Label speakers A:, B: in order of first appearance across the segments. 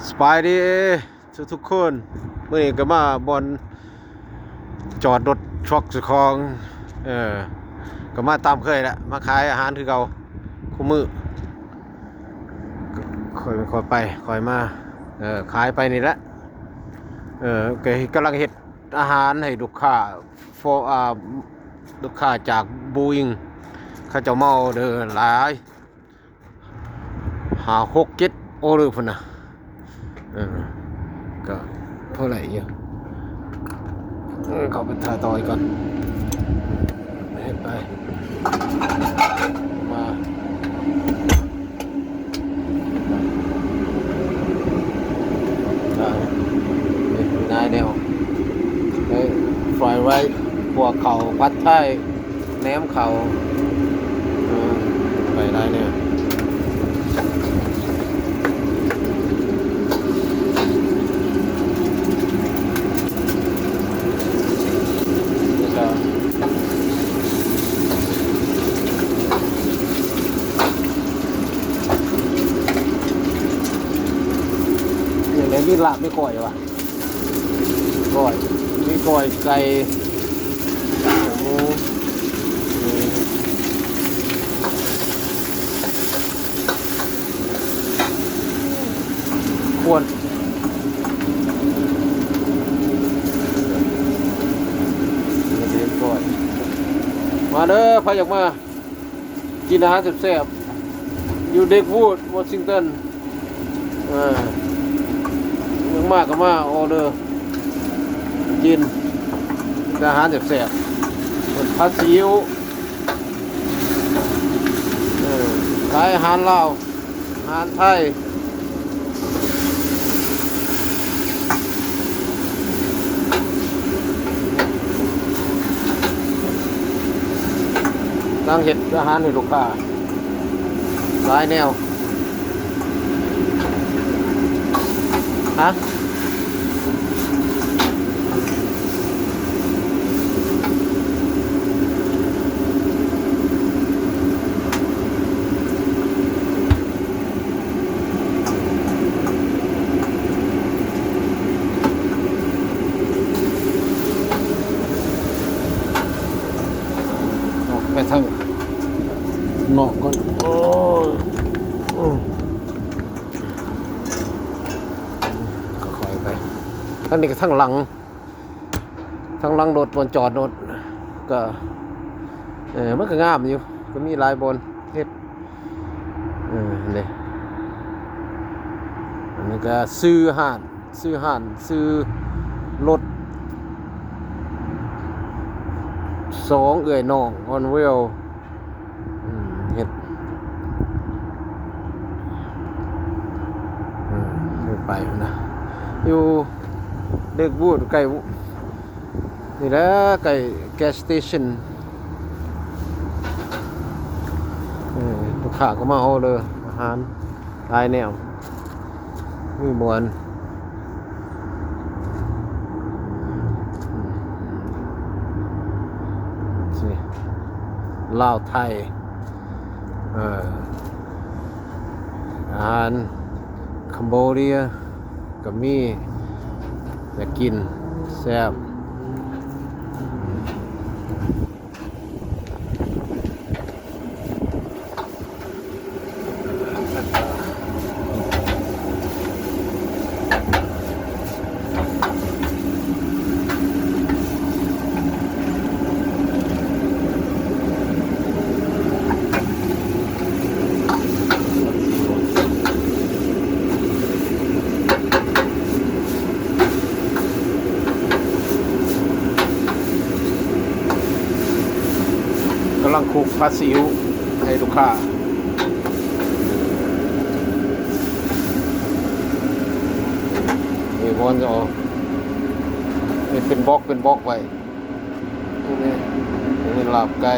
A: สบายดีทุกคนเมื่อนี้ก็มาบอนจอดรถทรัคสุของก็มาตามเคยแหละมาขายอาหารคือเก่าคู่มือคอยไปคอยมาขายไปนี่แหละก็กำลังเฮ็ดอาหารให้ลูกค้าลูกค้าจากบูอิงเขาเจ้าเมาเด้อหลาย6-7 ออเดอร์พุ่นน่ะก็เท่าไหร่อยู่เข้าไปถ่ายต่ออีกก่อนไปมาได้แนวฟรายไว้พวกเขาพัดไทยแหนมเขาไปได้เนี่ยมีลาบไม่ก่อยวะก่อยมีก่อยไก่หมูควรมาเด้อพาอยากมากินอาหารแซ่บๆอยู่เด็กวูดวอชิงตันยังมากก็มาออเดอร์กินอาหารแซ่บๆผัดซีอิ๊วขายอาหารลาวอาหารไทยตั้งเห็ดอาหารให้ลูกค้าหลายแนวฮะไปทางนอกก่อนโอ้ค่อยๆไปทั้งนี้ก็ทั้งหลังรถบนจอดรถก็มันก็งามอยู่ก็มีหลายบนเฮ็ดนี่อันนี้ก็ซื้อรถ2เอื้อยน้องออนเวลเฮ็ดไปนะอยู่เด็กบูดไก่นี่แหละไก่แก๊สสเตชันลูกค้าก็มาเอาเลยอาหารหลายแนวมีมวนลาวไทยอาหารคัมโบเดียก็มีจะกินแซ่บกำลังคลุกผัดซีอิ๊วให้ลูกค้ามีบอลจะเป็นบล็อกไว้นี่ลาบไก่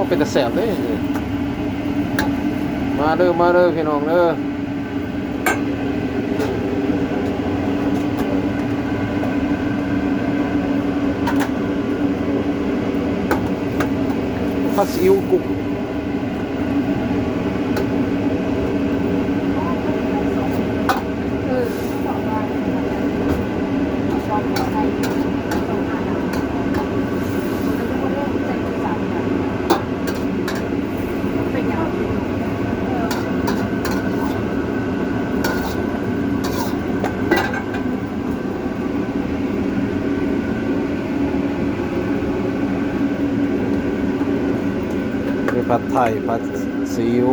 A: เป็นแต่แสบเลยมาเด้อพี่น้องเด้อ ผัดซีอิ๊วกุ้ง
B: บอกว่าชอบใช้ต้องหาหนังมันก็เริ่มใจบริษัทเนี่ยเป็นอย่าง
A: มีผัดไทยผัดซีอิ๊ว